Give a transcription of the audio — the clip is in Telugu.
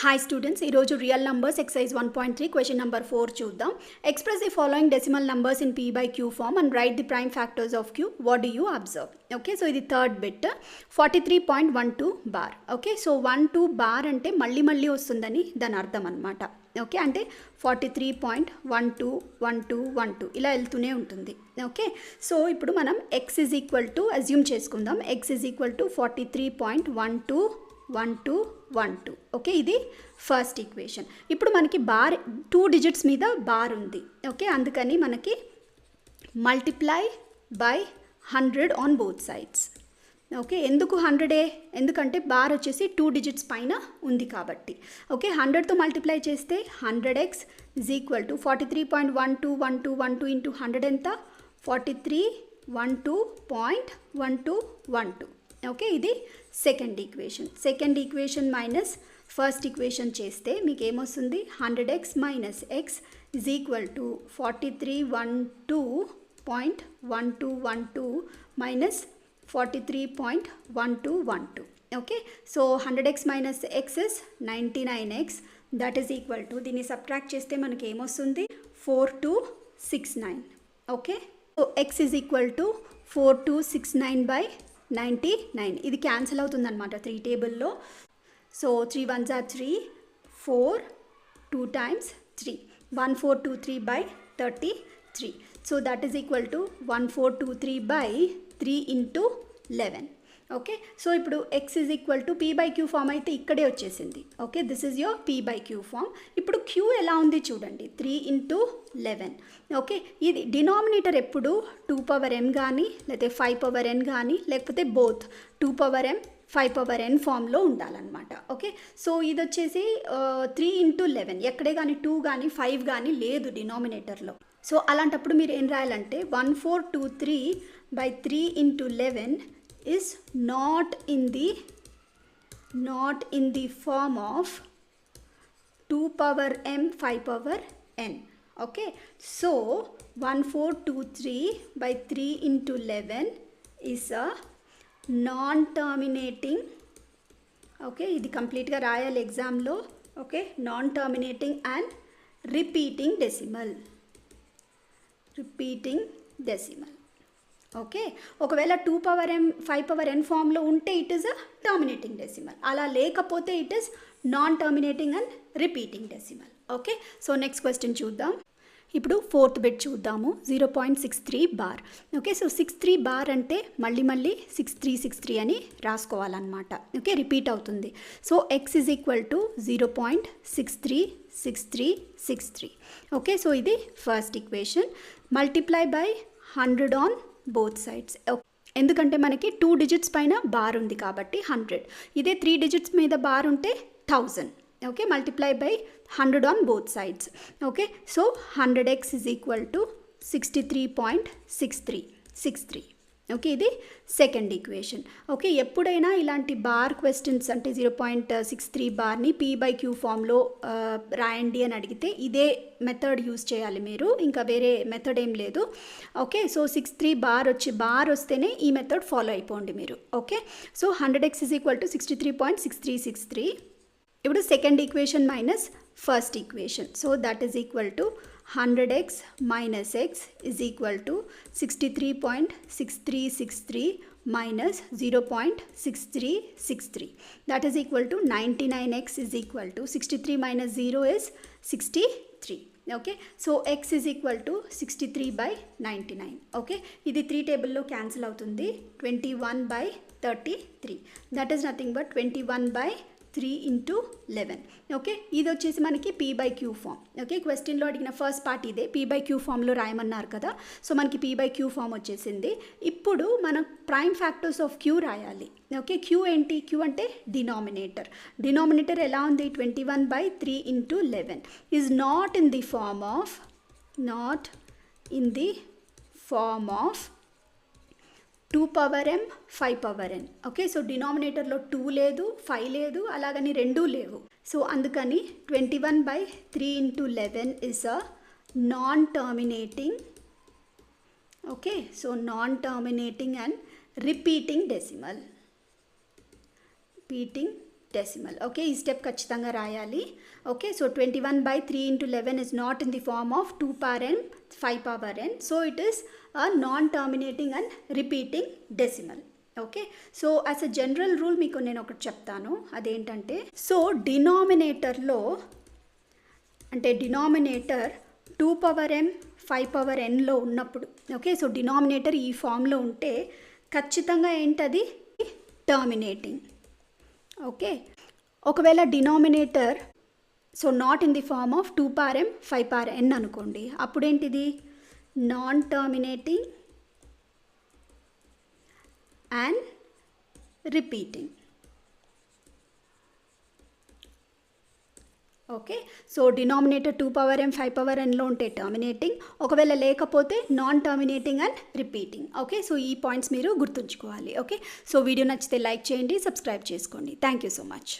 Hi students, ఈరోజు real numbers exercise 1.3 question number 4 చూద్దాం. Express the following decimal numbers in p by q form and write the prime factors of q. What do you observe? Okay, so ఇది third bit 43.12 bar. Okay, so 12 bar అంటే మళ్ళీ వస్తుందని దాని అర్థం అనమాట. ఓకే, అంటే 43.12 ఇలా వెళ్తూనే ఉంటుంది. ఓకే, సో ఇప్పుడు మనం x is equal to assume చేసుకుందాం. x is equal to 43.12 okay, ఇది ఫస్ట్ ఈక్వేషన్. ఇప్పుడు మనకి బార్ 2 డిజిట్స్ మీద బార్ ఉంది. ఓకే, అందుకని మనకి multiply by 100 on both sides. Okay, ఎందుకు 100? ఎందుకంటే బార్ వచ్చేసి 2 డిజిట్స్ పైన ఉంది కాబట్టి. ఓకే, 100తో మల్టిప్లై చేస్తే 100x is equal to 43.12 into 100 ఎంత? 4312.1212. ఓకే, ఇది second equation minus first equation చేస్తే మీకు ఏమొస్తుంది? 100x minus x is equal to 4312.1212 minus 43.1212. Okay, so 100x minus x is 99x, that is equal to, దీన్ని సబ్ట్రాక్ట్ చేస్తే మనకి ఏమొస్తుంది? 4269. Okay, so x is equal to 4269/99. ఇది క్యాన్సిల్ అవుతుందన్నమాట 3 టేబుల్లో. So 3 1s are 3, 4, 2 times 3, 1423/33. So that is equal to 1423/3 into 11. Okay, so ఇప్పుడు x is equal to p by q form అయితే ఇక్కడే వచ్చేసింది. Okay, this is your p by q form. ఇప్పుడు q ఎలా ఉంది చూడండి, 3 ఇంటూ 11. ఓకే, ఇది డినామినేటర్ ఎప్పుడు 2m కానీ లేకపోతే 5n కానీ లేకపోతే బోత్ 2m 5n ఫామ్లో ఉండాలన్నమాట. ఓకే, సో ఇది వచ్చేసి 3 ఇంటూ 11, ఎక్కడే కానీ 2 కానీ 5 కానీ లేదు డినామినేటర్లో. సో అలాంటప్పుడు మీరు ఏం రాయాలంటే 1423/3 into 11 is not in the form of 2m 5n. Okay, so 1423/3 into 11 is a non-terminating. Okay, ఇది కంప్లీట్గా రాయాలి ఎగ్జామ్లో. Okay, non-terminating and repeating decimal. Okay, ఒకవేళ 2m 5n ఫామ్లో ఉంటే it is a terminating decimal, అలా లేకపోతే it is non terminating and repeating decimal. Okay, so next question చూద్దాం. ఇప్పుడు ఫోర్త్ బిట్ చూద్దాము, 0.63 బార్. ఓకే, సో 63 బార్ అంటే మళ్ళీ 6363 అని రాసుకోవాలన్నమాట. ఓకే, రిపీట్ అవుతుంది. So x is equal to 0.636363. Okay, so ఇది first equation. Multiply by 100 on both sides. ఎందుకంటే మనకి 2 డిజిట్స్ పైన బార్ ఉంది కాబట్టి 100. ఇదే 3 డిజిట్స్ మీద బార్ ఉంటే 1000. Okay, multiply by 100 on both sides. Okay, so 100x is equal to 63.6363. Okay, ఇది సెకండ్ ఈక్వేషన్. ఓకే, ఎప్పుడైనా ఇలాంటి బార్ క్వశ్చన్స్ అంటే 0.63 బార్ని p by q ఫామ్లో రాయండి అని అడిగితే ఇదే మెథడ్ యూజ్ చేయాలి మీరు, ఇంకా వేరే మెథడ్ ఏం లేదు. ఓకే, సో 63 బార్ వస్తేనే ఈ మెథడ్ ఫాలో అయిపోండి మీరు. Okay, so 100x is equal to 63.6363. ఇప్పుడు second equation minus first equation. So that is equal to 100x minus x is equal to 63.6363 minus 0.6363. That is equal to 99x is equal to 63 minus 0 is 63. Okay, so x is equal to 63/99. Okay, ఇది 3 టేబుల్లో క్యాన్సిల్ అవుతుంది. 21/33, that is nothing but 21/3 into 11. Okay, ఇది వచ్చేసి మనకి p by q form. Okay, క్వశ్చన్లో అడిగిన ఫస్ట్ పార్ట్ ఇదే, p by q ఫామ్లో రాయమన్నారు కదా. సో మనకి p by q ఫామ్ వచ్చేసింది. ఇప్పుడు మనం ప్రైమ్ ఫ్యాక్టర్స్ ఆఫ్ q రాయాలి. ఓకే, q ఏంటి? q అంటే డినామినేటర్ ఎలా ఉంది? 21/3 into 11 is not in the form of 2m 5n. Okay, so డినామినేటర్లో 2 లేదు, 5 లేదు, అలాగని 2 లేవు. సో అందుకని 21/3 into 11 is a non terminating. Okay, so non terminating and repeating decimal. Decimal. Okay, ఈ స్టెప్ ఖచ్చితంగా రాయాలి. Okay, so 21/3 into 11 is not in the form of 2 power n, 5 power n. So it is a non-terminating and repeating decimal. Okay, so as a general rule మీకు నేను ఒకటి చెప్తాను. అదేంటంటే, సో డినామినేటర్లో అంటే డినామినేటర్ 2 power m, 5 power nలో ఉన్నప్పుడు, ఓకే, సో డినామినేటర్ ఈ ఫామ్లో ఉంటే ఖచ్చితంగా ఏంటది టర్మినేటింగ్. ఓకే, ఒకవేళ denominator so not in the form of 2 power m, 5 power n అనుకోండి, అప్పుడేంటిది non terminating and repeating. Okay, so denominator 2 power m, 5 power nలో ఉంటే టర్మినేటింగ్, ఒకవేళ లేకపోతే non terminating and repeating. Okay, so ఈ పాయింట్స్ మీరు గుర్తుంచుకోవాలి. ఓకే, సో వీడియో నచ్చితే లైక్ చేయండి, సబ్స్క్రైబ్ చేసుకోండి. Thank you so much.